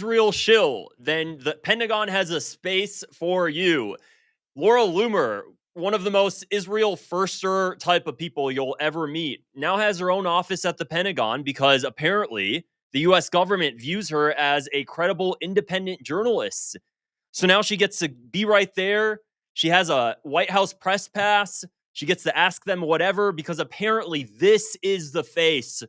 Israel shill, then the Pentagon has a space for you. Laura Loomer, one of the most Israel firster type of people you'll ever meet, now has her own office at the Pentagon because apparently the US government views her as a credible independent journalist. So now she gets to be right there. She has a White House press pass. She gets to ask them whatever because apparently this is the face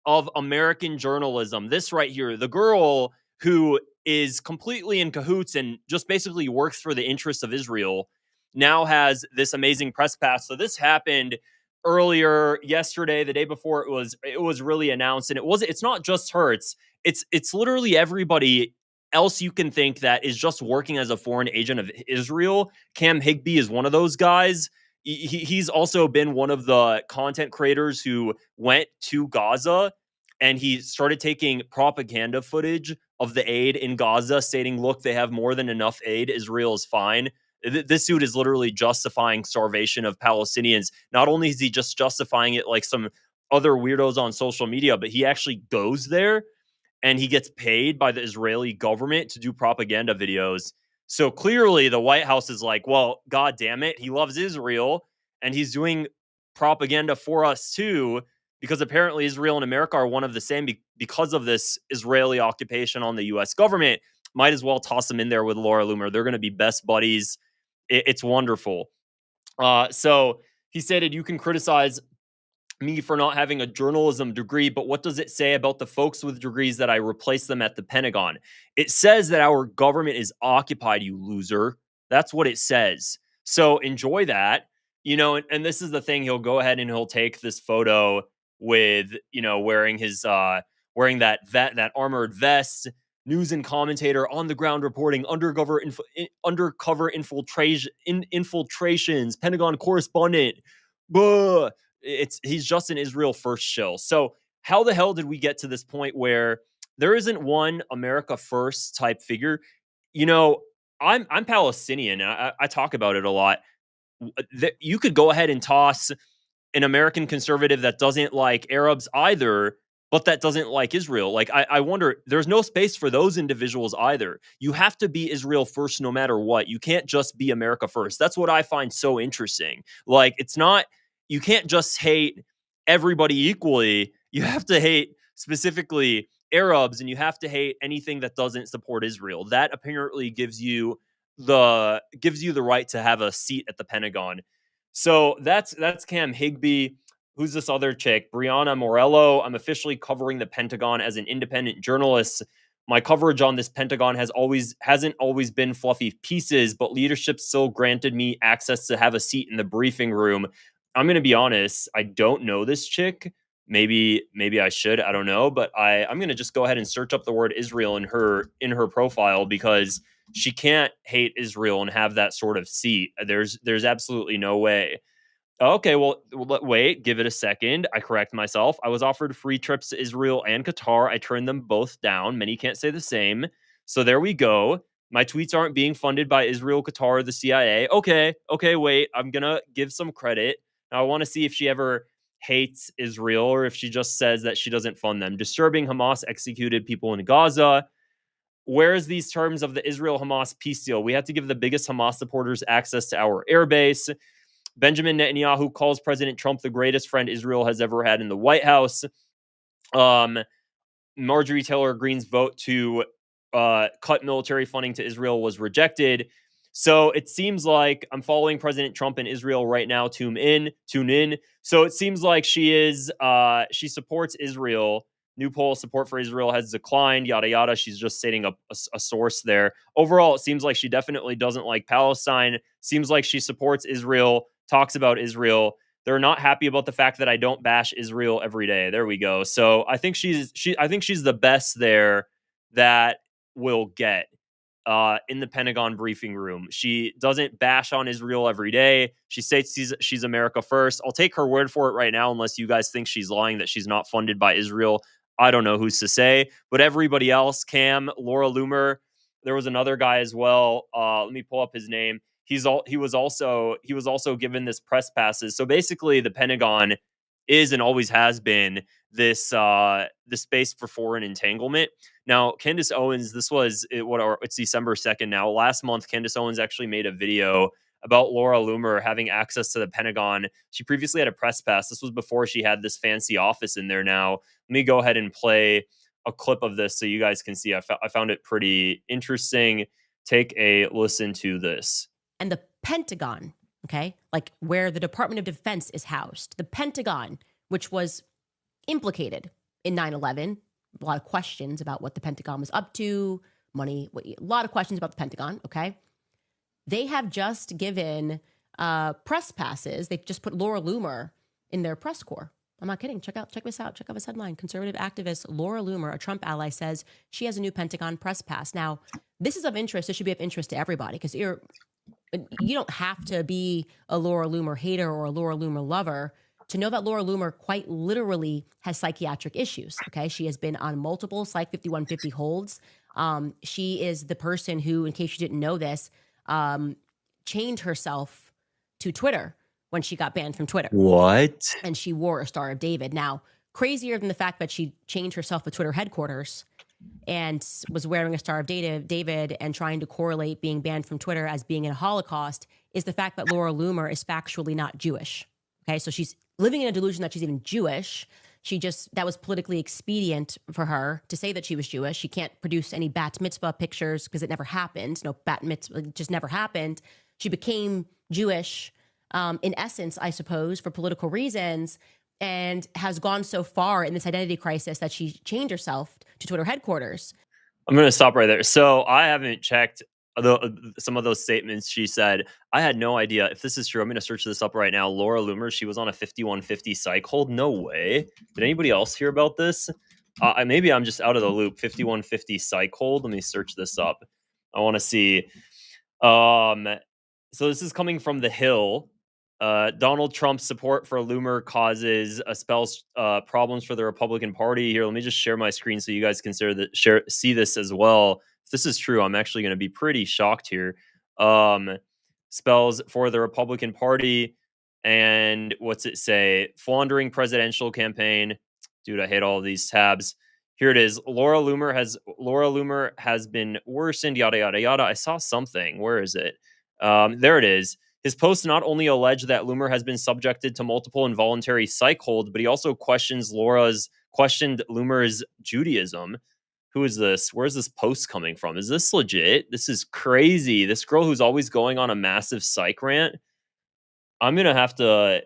of American journalism. This right here, the girl who is completely in cahoots and just basically works for the interests of Israel, now has this amazing press pass. So this happened earlier yesterday, the day before it was really announced, and it's not just her. It's literally everybody else you can think that is just working as a foreign agent of Israel. Cam Higby is one of those guys. He's also been one of the content creators who went to Gaza and he started taking propaganda footage of the aid in Gaza, stating, look, they have more than enough aid. Israel is fine. This dude is literally justifying starvation of Palestinians. Not only is he just justifying it like some other weirdos on social media, but he actually goes there and he gets paid by the Israeli government to do propaganda videos. So clearly the White House is like, well, God damn it, he loves Israel and he's doing propaganda for us too, because apparently Israel and America are one of the same because of this Israeli occupation on the US government. Might as well toss them in there with Laura Loomer. They're going to be best buddies. It's wonderful. So he stated, you can criticize me for not having a journalism degree, but what does it say about the folks with degrees that I replaced them at the Pentagon? It says that our government is occupied, you loser. That's what it says. So enjoy that, and this is the thing. He'll go ahead and he'll take this photo with, wearing his, wearing that armored vest, news and commentator on the ground reporting undercover infiltrations, Pentagon correspondent. Buh. He's just an Israel first shill. So how the hell did we get to this point where there isn't one America first type figure? I'm Palestinian. I talk about it a lot. You could go ahead and toss an American conservative that doesn't like Arabs either, but that doesn't like Israel. Like, I wonder, there's no space for those individuals either. You have to be Israel first no matter what. You can't just be America first. That's what I find so interesting. Like, you can't just hate everybody equally. You have to hate specifically Arabs, and you have to hate anything that doesn't support Israel. That apparently gives you the right to have a seat at the Pentagon. So that's Cam Higby. Who's this other chick? Brianna Morello. I'm officially covering the Pentagon as an independent journalist. My coverage on this Pentagon hasn't always been fluffy pieces, but leadership still granted me access to have a seat in the briefing room. I'm going to be honest. I don't know this chick. Maybe I should. I don't know. But I'm going to just go ahead and search up the word Israel in her profile, because she can't hate Israel and have that sort of seat. There's absolutely no way. Okay, well, wait, give it a second. I correct myself. I was offered free trips to Israel and Qatar. I turned them both down. Many can't say the same. So there we go. My tweets aren't being funded by Israel, Qatar, or the CIA. Okay, wait. I'm going to give some credit. Now, I want to see if she ever hates Israel or if she just says that she doesn't fund them. Disturbing Hamas executed people in Gaza. Where's these terms of the Israel-Hamas peace deal? We have to give the biggest Hamas supporters access to our airbase. Benjamin Netanyahu calls President Trump the greatest friend Israel has ever had in the White House. Marjorie Taylor Greene's vote to cut military funding to Israel was rejected. So it seems like I'm following President Trump in Israel right now. Tune in. So it seems like she supports Israel. New poll, support for Israel has declined, yada, yada. She's just stating a source there. Overall, it seems like she definitely doesn't like Palestine. Seems like she supports Israel, talks about Israel. They're not happy about the fact that I don't bash Israel every day. There we go. So I think she's the best there that we'll get in the Pentagon briefing room. She doesn't bash on Israel every day. She states she's America first. I'll take her word for it right now, unless you guys think she's lying, that she's not funded by Israel. I don't know who's to say, but everybody else, Cam, Laura Loomer, there was another guy as well. Let me pull up his name. He was also given this press passes. So basically, the Pentagon is and always has been this the space for foreign entanglement. Now, Candace Owens, it's December 2nd now. Last month, Candace Owens actually made a video about Laura Loomer having access to the Pentagon. She previously had a press pass. This was before she had this fancy office in there now. Let me go ahead and play a clip of this so you guys can see. I found it pretty interesting. Take a listen to this. And the Pentagon, okay, like where the Department of Defense is housed, the Pentagon, which was implicated in 9/11, a lot of questions about what the Pentagon was up to, a lot of questions about the Pentagon, okay? They have just given press passes. They've just put Laura Loomer in their press corps. I'm not kidding. Check this out. Check out this headline. Conservative activist Laura Loomer, a Trump ally, says she has a new Pentagon press pass. Now, this is of interest. This should be of interest to everybody because you don't have to be a Laura Loomer hater or a Laura Loomer lover to know that Laura Loomer quite literally has psychiatric issues. Okay, she has been on multiple Psych 5150 holds. She is the person who, in case you didn't know this, chained herself to Twitter when she got banned from Twitter. What? And she wore a Star of David. Now, crazier than the fact that she chained herself at Twitter headquarters and was wearing a Star of David and trying to correlate being banned from Twitter as being in a Holocaust is the fact that Laura Loomer is factually not Jewish. Okay, so she's living in a delusion that she's even Jewish. That was politically expedient for her to say that she was Jewish. She can't produce any bat mitzvah pictures because it never happened. No bat mitzvah, it just never happened. She became Jewish, in essence, I suppose, for political reasons, and has gone so far in this identity crisis that she chained herself to Twitter headquarters. I'm going to stop right there. So I haven't checked some of those statements she said. I had no idea if this is true. I'm going to search this up right now. Laura Loomer, she was on a 5150 psych hold. No way. Did anybody else hear about this? Maybe I'm just out of the loop. 5150 psych hold. Let me search this up. I want to see. So this is coming from The Hill. Donald Trump's support for Loomer causes spells problems for the Republican Party. Here, let me just share my screen so you guys can see this as well. If this is true, I'm actually going to be pretty shocked here. Spells for the Republican Party, and what's it say? Floundering presidential campaign. Dude, I hate all of these tabs. Here it is. Laura Loomer has been worsened. Yada yada yada. I saw something. Where is it? There it is. His posts not only allege that Loomer has been subjected to multiple involuntary psych holds, but he also questioned Loomer's Judaism. Who is this? Where's this post coming from? Is this legit? This is crazy. This girl who's always going on a massive psych rant. I'm gonna have to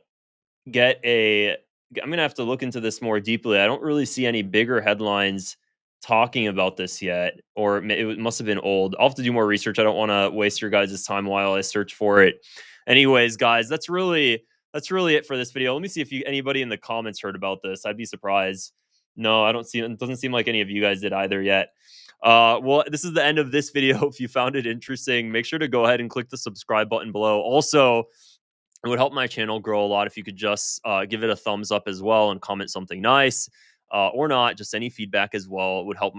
look into this more deeply. I don't really see any bigger headlines talking about this yet, or it must have been old. I'll have to do more research. I don't want to waste your guys' time while I search for it. Anyways, guys, that's really it for this video. Let me see if anybody in the comments heard about this. I'd be surprised. No, I don't see it. It doesn't seem like any of you guys did either yet. Well, this is the end of this video. If you found it interesting, make sure to go ahead and click the subscribe button below. Also, it would help my channel grow a lot if you could just give it a thumbs up as well and comment something nice or not. Just any feedback as well. It would help